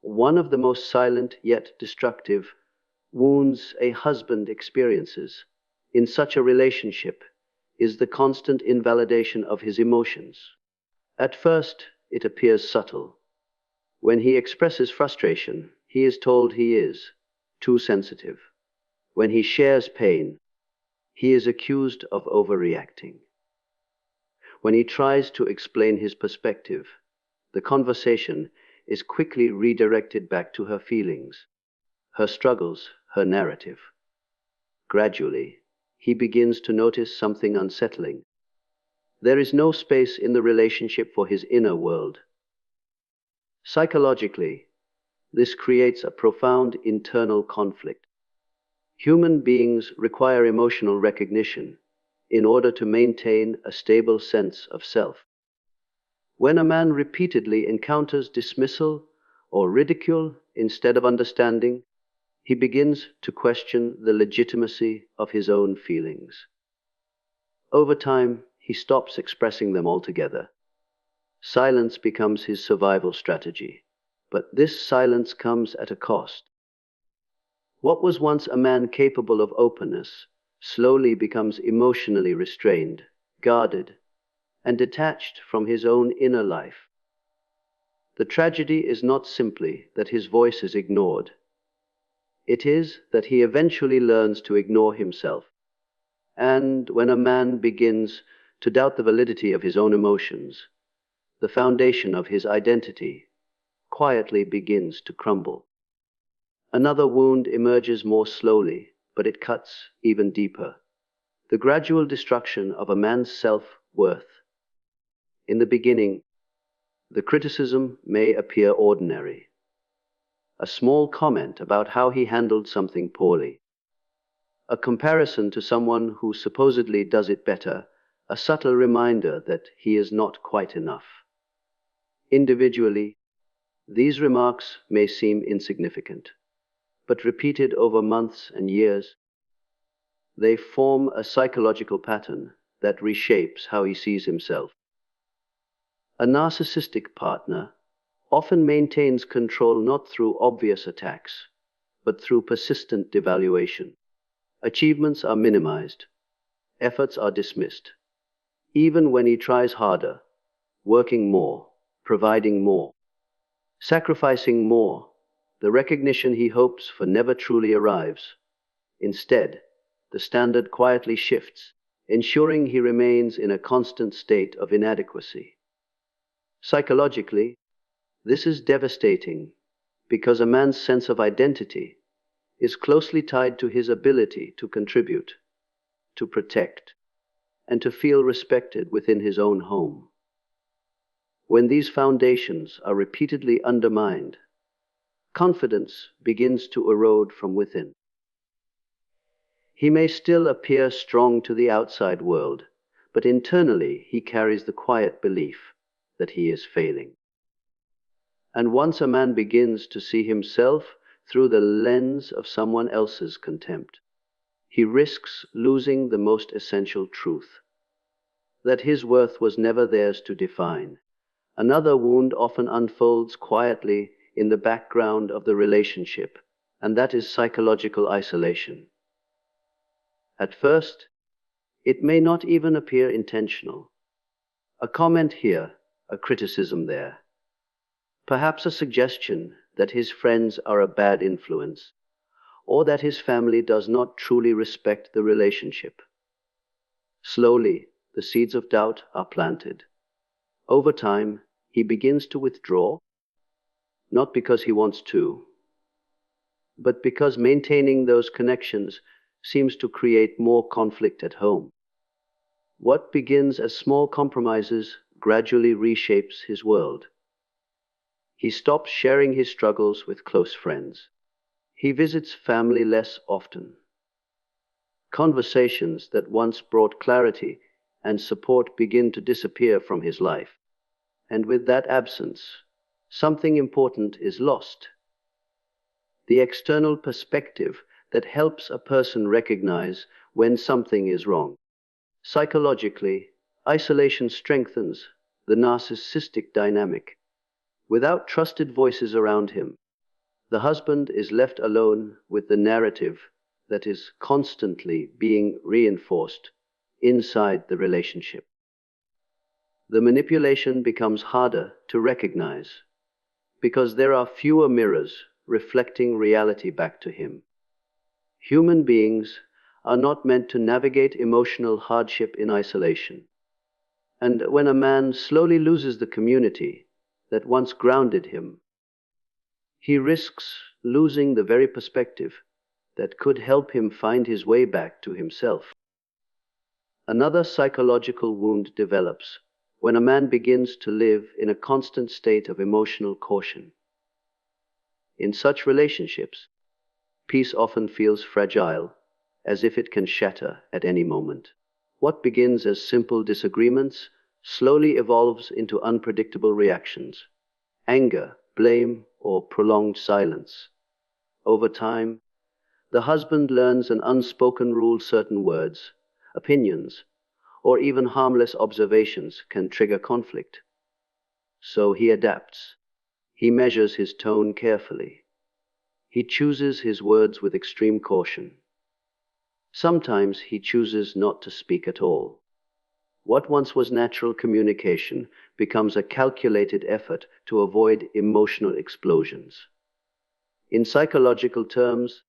One of the most silent yet destructive wounds a husband experiences in such a relationship is the constant invalidation of his emotions. At first, it appears subtle. When he expresses frustration, he is told he is too sensitive. When he shares pain, he is accused of overreacting. When he tries to explain his perspective, the conversation is quickly redirected back to her feelings, her struggles, her narrative. Gradually, he begins to notice something unsettling. There is no space in the relationship for his inner world. Psychologically, this creates a profound internal conflict. Human beings require emotional recognition in order to maintain a stable sense of self. When a man repeatedly encounters dismissal or ridicule instead of understanding, he begins to question the legitimacy of his own feelings. Over time, he stops expressing them altogether. Silence becomes his survival strategy, but this silence comes at a cost. What was once a man capable of openness slowly becomes emotionally restrained, guarded, and detached from his own inner life. The tragedy is not simply that his voice is ignored. It is that he eventually learns to ignore himself. And when a man begins to doubt the validity of his own emotions, the foundation of his identity quietly begins to crumble. Another wound emerges more slowly, but it cuts even deeper. The gradual destruction of a man's self-worth. In the beginning, the criticism may appear ordinary. A small comment about how he handled something poorly. A comparison to someone who supposedly does it better. A subtle reminder that he is not quite enough. Individually, these remarks may seem insignificant, but repeated over months and years, they form a psychological pattern that reshapes how he sees himself. A narcissistic partner often maintains control not through obvious attacks, but through persistent devaluation. Achievements are minimized, efforts are dismissed. Even when he tries harder, working more, providing more, sacrificing more, the recognition he hopes for never truly arrives. Instead, the standard quietly shifts, ensuring he remains in a constant state of inadequacy. Psychologically, this is devastating because a man's sense of identity is closely tied to his ability to contribute, to protect, and to feel respected within his own home. When these foundations are repeatedly undermined, confidence begins to erode from within. He may still appear strong to the outside world, but internally he carries the quiet belief that he is failing. And once a man begins to see himself through the lens of someone else's contempt, he risks losing the most essential truth, that his worth was never theirs to define. Another wound often unfolds quietly in the background of the relationship, and that is psychological isolation. At first, it may not even appear intentional. A comment here, a criticism there. Perhaps a suggestion that his friends are a bad influence, or that his family does not truly respect the relationship. Slowly, the seeds of doubt are planted. Over time, he begins to withdraw, not because he wants to, but because maintaining those connections seems to create more conflict at home. What begins as small compromises gradually reshapes his world. He stops sharing his struggles with close friends. He visits family less often. Conversations that once brought clarity and support begin to disappear from his life. And with that absence, something important is lost. The external perspective that helps a person recognize when something is wrong. Psychologically, isolation strengthens the narcissistic dynamic. Without trusted voices around him, The husband is left alone with the narrative that is constantly being reinforced inside the relationship. The manipulation becomes harder to recognize because there are fewer mirrors reflecting reality back to him. Human beings are not meant to navigate emotional hardship in isolation. And when a man slowly loses the community that once grounded him, he risks losing the very perspective that could help him find his way back to himself. Another psychological wound develops when a man begins to live in a constant state of emotional caution. In such relationships, peace often feels fragile, as if it can shatter at any moment. What begins as simple disagreements slowly evolves into unpredictable reactions, anger, blame, or prolonged silence. Over time, the husband learns an unspoken rule: certain words, opinions, or even harmless observations can trigger conflict. So he adapts. He measures his tone carefully. He chooses his words with extreme caution. Sometimes he chooses not to speak at all. What once was natural communication becomes a calculated effort to avoid emotional explosions. In psychological terms,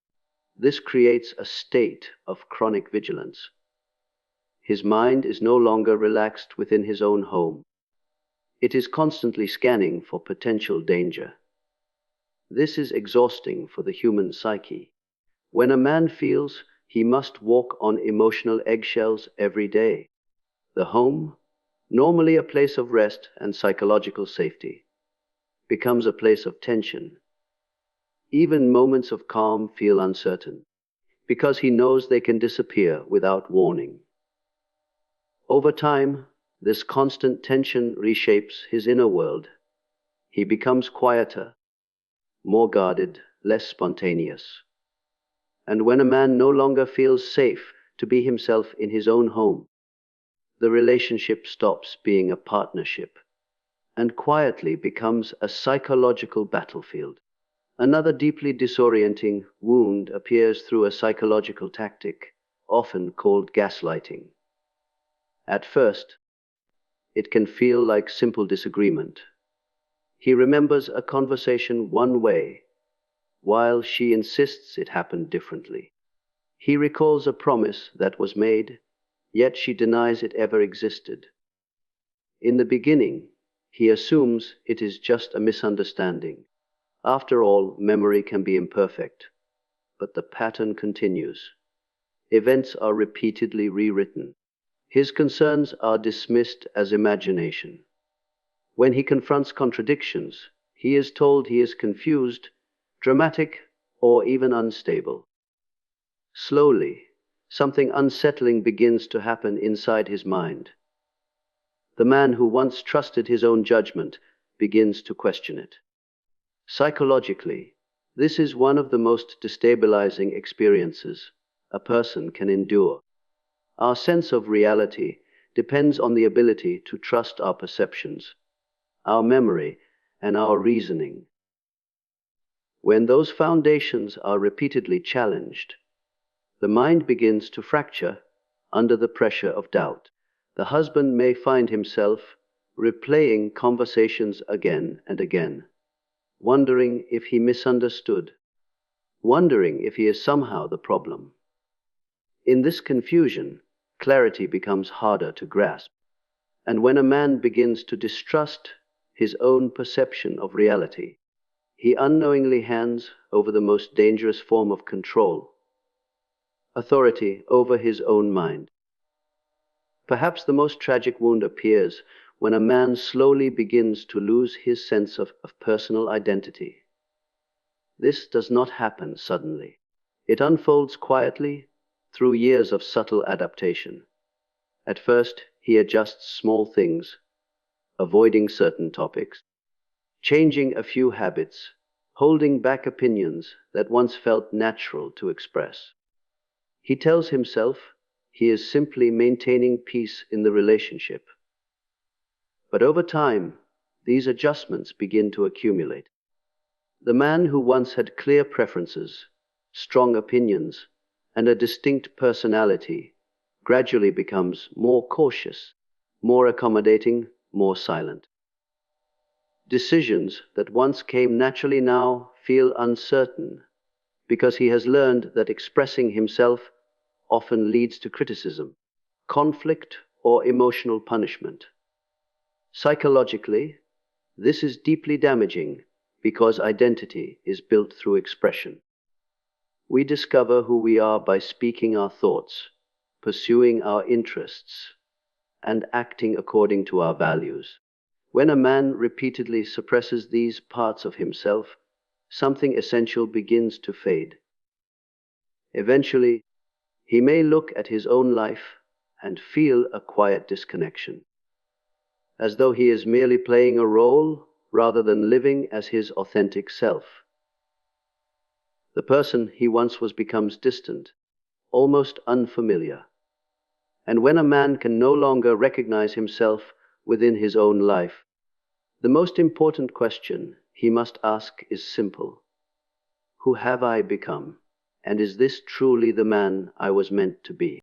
this creates a state of chronic vigilance. His mind is no longer relaxed within his own home. It is constantly scanning for potential danger. This is exhausting for the human psyche. When a man feels he must walk on emotional eggshells every day, the home, normally a place of rest and psychological safety, becomes a place of tension. Even moments of calm feel uncertain, because he knows they can disappear without warning. Over time, this constant tension reshapes his inner world. He becomes quieter, more guarded, less spontaneous. And when a man no longer feels safe to be himself in his own home, the relationship stops being a partnership and quietly becomes a psychological battlefield. Another deeply disorienting wound appears through a psychological tactic, often called gaslighting. At first, it can feel like simple disagreement. He remembers a conversation one way, while she insists it happened differently. He recalls a promise that was made, yet she denies it ever existed. In the beginning, he assumes it is just a misunderstanding. After all, memory can be imperfect, but the pattern continues. Events are repeatedly rewritten. His concerns are dismissed as imagination. When he confronts contradictions, he is told he is confused, dramatic, or even unstable. Slowly, something unsettling begins to happen inside his mind. The man who once trusted his own judgment begins to question it. Psychologically, this is one of the most destabilizing experiences a person can endure. Our sense of reality depends on the ability to trust our perceptions, our memory, and our reasoning. When those foundations are repeatedly challenged, the mind begins to fracture under the pressure of doubt. The husband may find himself replaying conversations again and again, wondering if he misunderstood, wondering if he is somehow the problem. In this confusion, clarity becomes harder to grasp. And when a man begins to distrust his own perception of reality, he unknowingly hands over the most dangerous form of control: authority over his own mind. Perhaps the most tragic wound appears when a man slowly begins to lose his sense of personal identity. This does not happen suddenly. It unfolds quietly through years of subtle adaptation. At first, he adjusts small things, avoiding certain topics, changing a few habits, holding back opinions that once felt natural to express. He tells himself he is simply maintaining peace in the relationship. But over time, these adjustments begin to accumulate. The man who once had clear preferences, strong opinions, and a distinct personality gradually becomes more cautious, more accommodating, more silent. Decisions that once came naturally now feel uncertain because he has learned that expressing himself often leads to criticism, conflict, or emotional punishment. Psychologically, this is deeply damaging because identity is built through expression. We discover who we are by speaking our thoughts, pursuing our interests, and acting according to our values. When a man repeatedly suppresses these parts of himself, something essential begins to fade. Eventually, he may look at his own life and feel a quiet disconnection, as though he is merely playing a role rather than living as his authentic self. The person he once was becomes distant, almost unfamiliar. And when a man can no longer recognize himself within his own life, the most important question he must ask is simple. Who have I become? And is this truly the man I was meant to be?